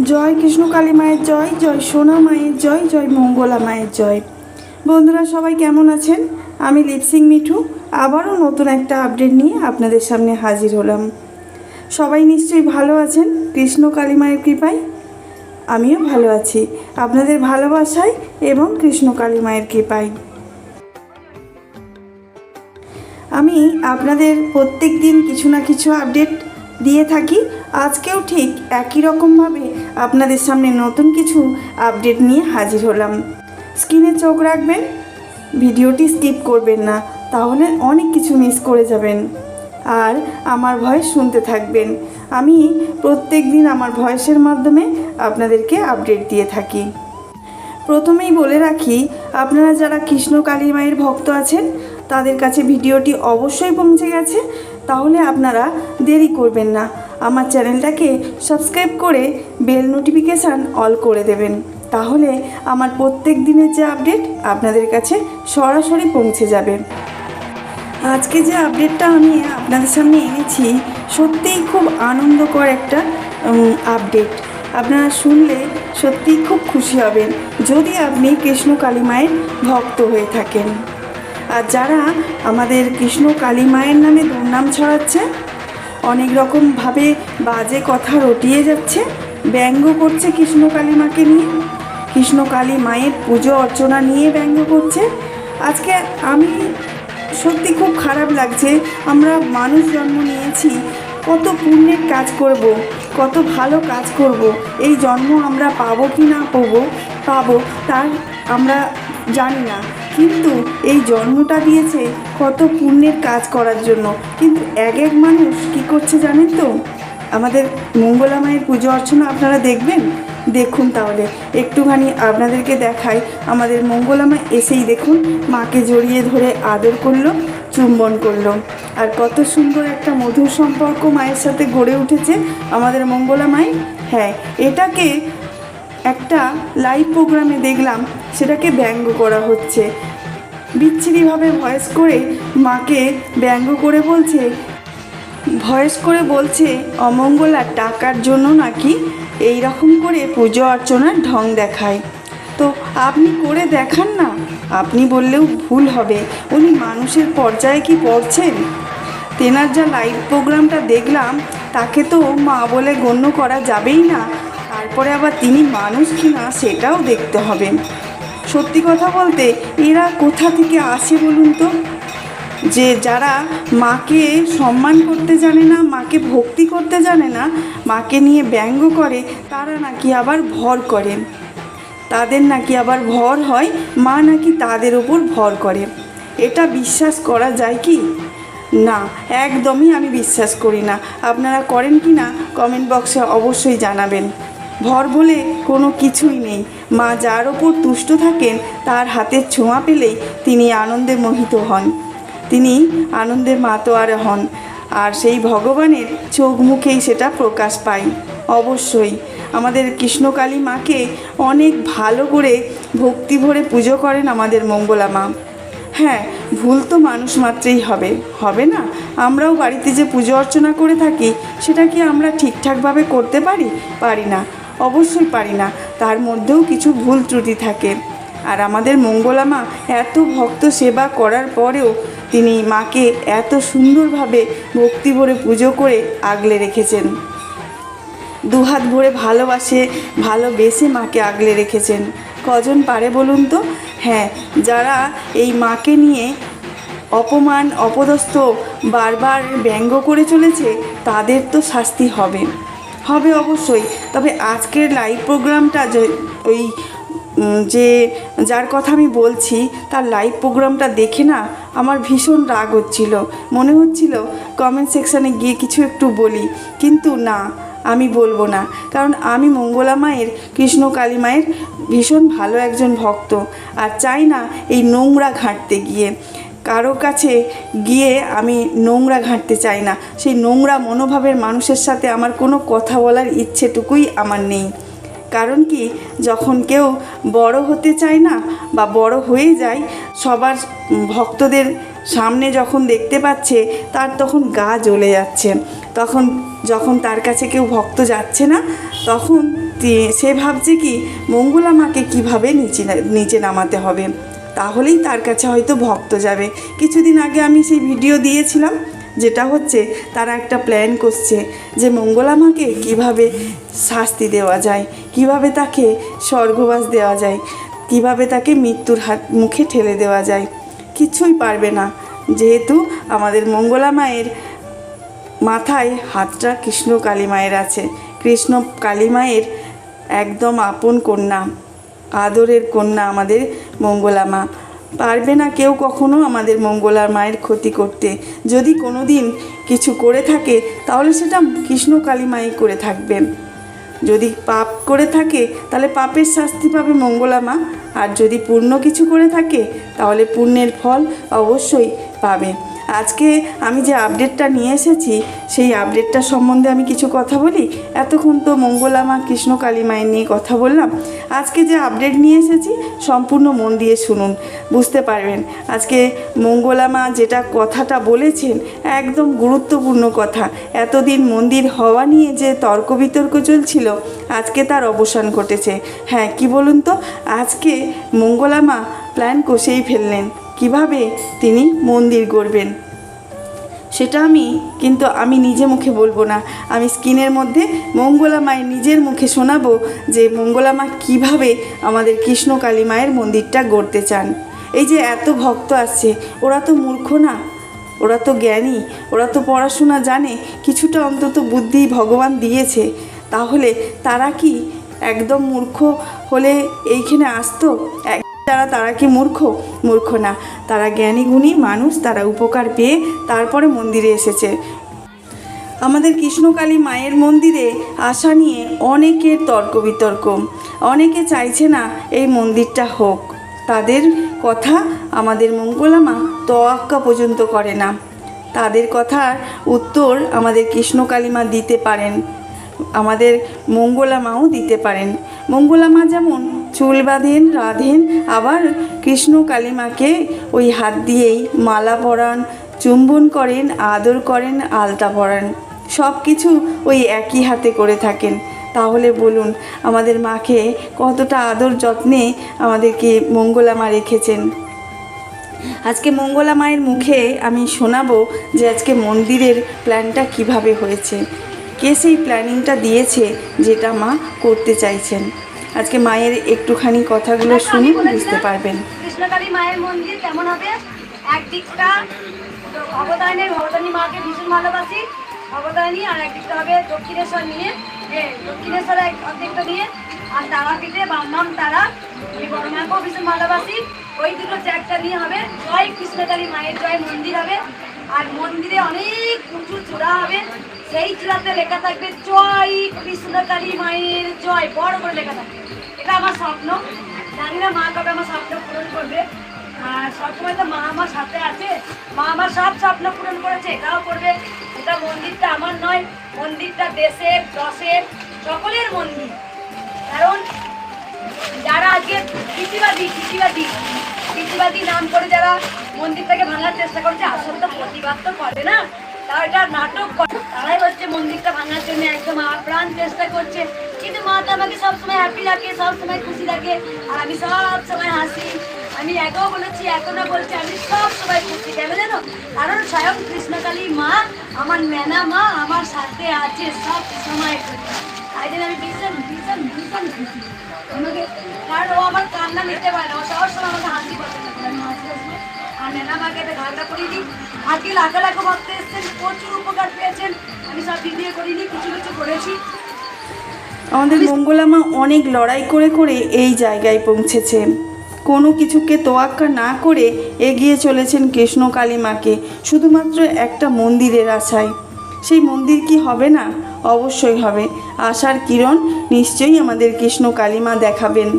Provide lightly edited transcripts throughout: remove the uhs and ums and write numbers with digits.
জয় কৃষ্ণ কালী মায়ের জয়, জয় সোনা মায়ের জয়, জয় মঙ্গলা মায়ের জয়। বন্ধুরা সবাই কেমন আছেন? আমি লিপসিং মিঠু আবারও নতুন একটা আপডেট নিয়ে আপনাদের সামনে হাজির হলাম। সবাই নিশ্চয়ই ভালো আছেন কৃষ্ণ কালী মায়ের কৃপায়। আমিও ভালো আছি আপনাদের ভালোবাসায় এবং কৃষ্ণ কালী মায়ের কৃপায়। আমি আপনাদের প্রত্যেক দিন কিছু না কিছু আপডেট দিয়ে থাকি। আজকেও ঠিক একই রকমভাবে আপনাদের সামনে নতুন কিছু আপডেট নিয়ে হাজির হলাম। স্ক্রিনে চোখ রাখবেন, ভিডিওটি স্কিপ করবেন না, তাহলে অনেক কিছু মিস করে যাবেন। আর আমার ভয়েস শুনতে থাকবেন। আমি প্রত্যেক দিন আমার ভয়েসের মাধ্যমে আপনাদেরকে আপডেট দিয়ে থাকি। প্রথমেই বলে রাখি, আপনারা যারা কৃষ্ণ কালী মায়ের ভক্ত আছেন তাদের কাছে ভিডিওটি অবশ্যই পৌঁছে গেছে। তাহলে আপনারা দেরি করবেন না, আমার চ্যানেলটাকে সাবস্ক্রাইব করে বেল নোটিফিকেশান অল করে দেবেন। তাহলে আমার প্রত্যেক দিনের যে আপডেট আপনাদের কাছে সরাসরি পৌঁছে যাবে। আজকে যে আপডেটটা আমি আপনাদের সামনে এনেছি সত্যিই খুব আনন্দকর একটা আপডেট। আপনারা শুনলে সত্যিই খুব খুশি হবেন যদি আপনি কৃষ্ণ কালী মায়ের ভক্ত হয়ে থাকেন। আর যারা আমাদের কৃষ্ণ কালী মায়ের নামে দুর্নাম ছড়াচ্ছে, অনেক রকমভাবে বাজে কথা রটিয়ে যাচ্ছে, ব্যঙ্গ করছে কৃষ্ণ কালী মাকে নিয়ে, কৃষ্ণ কালী মায়ের পুজো অর্চনা নিয়ে ব্যঙ্গ করছে, আজকে আমি সত্যি খুব খারাপ লাগছে। আমরা মানুষ জন্ম নিয়েছি, কত পুণ্যের কাজ করব, কত ভালো কাজ করব, এই জন্ম আমরা পাবো কি না পাবো তার আমরা জানি না, কিন্তু এই জন্মটা দিয়েছে কত পুণ্যের কাজ করার জন্য। কিন্তু এক এক মানুষ কী করছে জানেন তো? আমাদের মঙ্গলা মায়ের পুজো অর্চনা আপনারা দেখুন তাহলে একটুখানি আপনাদেরকে দেখাই। আমাদের মঙ্গলা মা এসেই দেখুন মাকে জড়িয়ে ধরে আদর করলো, চুম্বন করলো, আর কত সুন্দর একটা মধুর সম্পর্ক মায়ের সাথে গড়ে উঠেছে আমাদের মঙ্গলা মায়ের। হ্যাঁ, এটাকে একটা লাইভ প্রোগ্রামে দেখলাম, সেটাকে ব্যঙ্গ করা হচ্ছে, বিচ্ছিরিভাবে ভয়েস করে মাকে ব্যঙ্গ করে বলছে অমঙ্গলা টাকার জন্য নাকি এই রকম করে পুজো অর্চনার ঢং দেখায়। তো আপনি করে দেখান না, আপনি বললেও ভুল হবে। উনি মানুষের পর্যায়ে কি পড়ছেন? তেনার যা লাইভ প্রোগ্রামটা দেখলাম তাকে তো মা বলে গণ্য করা যাবেই না, তারপরে আবার তিনি মানুষ কি না সেটাও দেখতে হবে। সত্যি কথা বলতে এরা কোথা থেকে আসে বলুন তো? যে যারা মাকে সম্মান করতে জানে না, মাকে ভক্তি করতে জানে না, মাকে নিয়ে ব্যঙ্গ করে, তারা নাকি আবার ভর করে, তাদের নাকি আবার ভর হয়, মা নাকি তাদের ওপর ভর করে। এটা বিশ্বাস করা যায় কি? না, একদমই আমি বিশ্বাস করি না। আপনারা করেন কি না কমেন্ট বক্সে অবশ্যই জানাবেন। ভর বলে কোনো কিছুই নেই। মা যার ওপর তুষ্ট থাকেন তার হাতের ছোঁয়া পেলেই তিনি আনন্দে মোহিত হন, তিনি আনন্দে মাতোয়ারা হন, আর সেই ভগবানের চোখ মুখেই সেটা প্রকাশ পায়। অবশ্যই আমাদের কৃষ্ণ কালী মাকে অনেক ভালো করে ভক্তি ভরে পুজো করেন আমাদের মঙ্গলা মা। হ্যাঁ, ভুল তো মানুষ মাত্রেই হবে না? আমরাও বাড়িতে যে পুজো অর্চনা করে থাকি সেটা কি আমরা ঠিকঠাকভাবে করতে পারি না? অবশ্যই পারি না, তার মধ্যেও কিছু ভুল ত্রুটি থাকে। আর আমাদের মঙ্গলা মা এত ভক্ত সেবা করার পরেও তিনি মাকে এত সুন্দরভাবে ভক্তি ভরে পুজো করে আগলে রেখেছেন। দুহাত ভরে ভালোবেসে মাকে আগলে রেখেছেন। কজন পারে বলুন তো? হ্যাঁ, যারা এই মাকে নিয়ে অপমান অপদস্থ বারবার ব্যঙ্গ করে চলেছে তাদের তো শাস্তি হবে অবশ্যই। তবে আজকের লাইভ প্রোগ্রামটা যার কথা আমি বলছি তার লাইভ প্রোগ্রামটা দেখে না আমার ভীষণ রাগ হচ্ছিল, মনে হচ্ছিল কমেন্ট সেকশানে গিয়ে কিছু একটু বলি, কিন্তু না, আমি বলবো না। কারণ আমি মঙ্গলা মায়ের, কৃষ্ণ কালী মায়ের ভীষণ ভালো একজন ভক্ত, আর চাই না এই নোংরা ঘাঁটতে গিয়ে কারো কাছে গিয়ে আমি নোংরা ঘাঁটতে চাই না। সেই নোংরা মনোভাবের মানুষের সাথে আমার কোনো কথা বলার ইচ্ছেটুকুই আমার নেই। কারণ কি, যখন কেউ বড় হতে চায় না বা বড় হয়ে যায়, সবার ভক্তদের সামনে যখন দেখতে পাচ্ছে তার তখন গা জ্বলে যাচ্ছে। তখন যখন তার কাছে কেউ ভক্ত যাচ্ছে না, তখন সে ভাবছে কি মঙ্গলা মাকে কীভাবে নিচে নামাতে হবে, তাহলেই তার কাছে হয়তো ভক্ত যাবে। কিছুদিন আগে আমি সেই ভিডিও দিয়েছিলাম, যেটা হচ্ছে তারা একটা প্ল্যান করছে যে মঙ্গলা মাকে কীভাবে শাস্তি দেওয়া যায়, কিভাবে তাকে স্বর্গবাস দেওয়া যায়, কিভাবে তাকে মৃত্যুর মুখে ঠেলে দেওয়া যায়। কিছুই পারবে না, যেহেতু আমাদের মঙ্গলা মায়ের মাথায় হাতটা কৃষ্ণ কালী মায়ের আছে। কৃষ্ণ কালী মায়ের একদম আপন কন্যা, আদরের কন্যা আমাদের মঙ্গলা মা। পারবে না কেউ কখনো আমাদের মঙ্গলার মায়ের ক্ষতি করতে। যদি কোনো দিন কিছু করে থাকে তাহলে সেটা কৃষ্ণ কালী মাই করে থাকবে। যদি পাপ করে থাকে তাহলে পাপের শাস্তি পাবে মঙ্গলা মা, আর যদি পুণ্য কিছু করে থাকে তাহলে পুণ্যের ফল অবশ্যই পাবে। আজকে আমি যে আপডেটটা নিয়ে এসেছি সেই আপডেটটা সম্বন্ধে আমি কিছু কথা বলি। এতক্ষণ তো মঙ্গলা মা কৃষ্ণ কালী মায়ের নিয়ে কথা বললাম। আজকে যে আপডেট নিয়ে এসেছি সম্পূর্ণ মন দিয়ে শুনুন, বুঝতে পারবেন। আজকে মঙ্গলা মা যেটা কথাটা বলেছেন একদম গুরুত্বপূর্ণ কথা। এতদিন মন্দির হওয়া নিয়ে যে তর্ক বিতর্ক চলছিল, আজকে তার অবসান ঘটেছে। হ্যাঁ, কি বলুন তো, আজকে মঙ্গলা মা প্ল্যান কষেই ফেললেন কিভাবে তিনি মন্দির গড়বেন। সেটা আমি নিজে মুখে বলবো না, আমি স্ক্রিনের মধ্যে মঙ্গলা মায়ের নিজের মুখে শোনাবো যে মঙ্গলা মা কীভাবে আমাদের কৃষ্ণ কালী মায়ের মন্দিরটা গড়তে চান। এই যে এত ভক্ত আসছে, ওরা তো মূর্খ না, ওরা তো জ্ঞানী, ওরা তো পড়াশোনা জানে, কিছুটা অন্তত বুদ্ধি ভগবান দিয়েছে। তাহলে তারা কি একদম মূর্খ হলে এইখানে আসতো? তারা কি মূর্খ না, তারা জ্ঞানী গুণী মানুষ, তারা উপকার পেয়ে তারপরে মন্দিরে এসেছে। আমাদের কৃষ্ণকালী মায়ের মন্দিরে আসা নিয়ে অনেকের তর্ক বিতর্ক, অনেকে চাইছে না এই মন্দিরটা হোক। তাদের কথা আমাদের মঙ্গলা মা তোয়াক্কা পর্যন্ত করে না। তাদের কথার উত্তর আমাদের কৃষ্ণকালী মা দিতে পারেন, আমাদের মঙ্গলা মাও দিতে পারেন। মঙ্গলা মা যেমন চুল রাধেন, আবার কৃষ্ণ কালী মাকে ওই হাত দিয়েই মালা পরান, চুম্বন করেন, আদর করেন, আলতা পরান, সব কিছু ওই একই হাতে করে থাকেন। তাহলে বলুন আমাদের মাকে কতটা আদর যত্নে আমাদেরকে মঙ্গলা মা রেখেছেন। আজকে মঙ্গলা মায়ের মুখে আমি শোনাবো যে আজকে মন্দিরের প্ল্যানটা কিভাবে হয়েছে, কে সেই প্ল্যানিংটা দিয়েছে যেটা মা করতে চাইছেন। আজকে মায়ের একটুখানি কথাগুলো শুনুন, বুঝতে পারবেন কৃষ্ণকালী মায়ের মন্দির কেমন হবে। একদিকটা ভগবতানী মাকে ভীষণ ভালোবাসি, ভগবতানী, আর একদিকটা হবে দক্ষিণেশ্বর নিয়ে, দক্ষিণেশ্বরের অর্ধেকটা নিয়ে, আর তারাপীঠে বামনাম তারা, আমি বড় মাকেও ভীষণ ভালোবাসি। ওই দুটো চ্যাকটা নিয়ে হবে জয় কৃষ্ণকালী মায়ের জয় মন্দির হবে। আর মন্দিরে অনেক উঁচু চূড়া হবে, সেই চূড়াতে লেখা থাকবে জয় কৃষ্ণকালী মায়ের জয়, বড় করে লেখা থাকবে। এটা আমার স্বপ্ন, জানি না মা কবে আমার স্বপ্ন পূরণ করবে। আর সবসময় তো মা আমার সাথে আছে, মা আমার সব স্বপ্ন পূরণ করেছে, এটাও করবে। এটা মন্দিরটা আমার নয়, মন্দিরটা দেশের দশের সকলের মন্দির। কারণ যারা আজকে কৃষিবাদী নাম করে যারা মন্দিরটাকে ভাঙার চেষ্টা করছে, আসলে তো প্রতিবাদ তো করে না, তারা এটা নাটক করে, তারাই হচ্ছে মন্দিরটা ভাঙার জন্য একদম আপ্রাণ চেষ্টা করছে। কিন্তু মা তো আমাকে সবসময় হ্যাপি রাখে, সবসময় খুশি রাখে, আর আমি সবসময় হাসি। আমি আগেও বলেছি, এখনো বলছি, আমি সবসময় খুশি। কেন জানো? কারণ স্বয়ং কৃষ্ণকালী মা, আমার মেনা মা আমার সাথে আছে সব সময়। তাই জন্য আমি ভীষণ ভীষণ ভীষণ খুশি আমাকে, কারণ ও আমার কান্না নিতে পারে না, ও সবসময় আমাকে হাসি পছন্দ করে। আমি হাসি হাসি আর নেনা মাকে একটা ঘাটা করিয়ে দিই। আজকে লাখো লাখো ভক্ত এসেছেন, প্রচুর উপকার পেয়েছেন, আমি সব ভিডিও করিনি, কিছু কিছু করেছি। আমাদের মঙ্গলা মা অনেক লড়াই করে করে এই জায়গায় পৌঁছেছে। কোনো কিছুকে তোয়াক্কা না করে এগিয়ে চলেছেন কৃষ্ণ কালী মাকে, শুধুমাত্র একটা মন্দিরের আশায়। সেই মন্দির কি হবে না? অবশ্যই হবে। আশার কিরণ নিশ্চয়ই আমাদের কৃষ্ণ কালী মা দেখাবেন।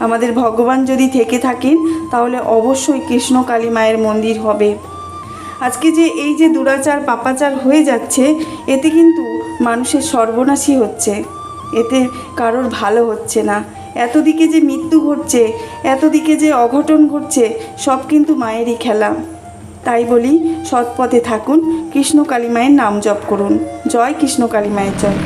আমাদের ভগবান যদি থেকে থাকেন তাহলে অবশ্যই কৃষ্ণ কালী মায়ের মন্দির হবে। আজকে যে এই যে দুরাচার পাপাচার হয়ে যাচ্ছে, এতে কিন্তু মানুষের সর্বনাশই হচ্ছে, এতে কারোর ভালো হচ্ছে না। এতদিকে যে মৃত্যু ঘটছে, এতদিকে যে অঘটন ঘটছে, সব কিন্তু মায়েরই খেলা। তাই বলি সৎ পথে থাকুন, কৃষ্ণ কালী মায়ের নাম জপ করুন। জয় কৃষ্ণ কালী মায়ের জয়।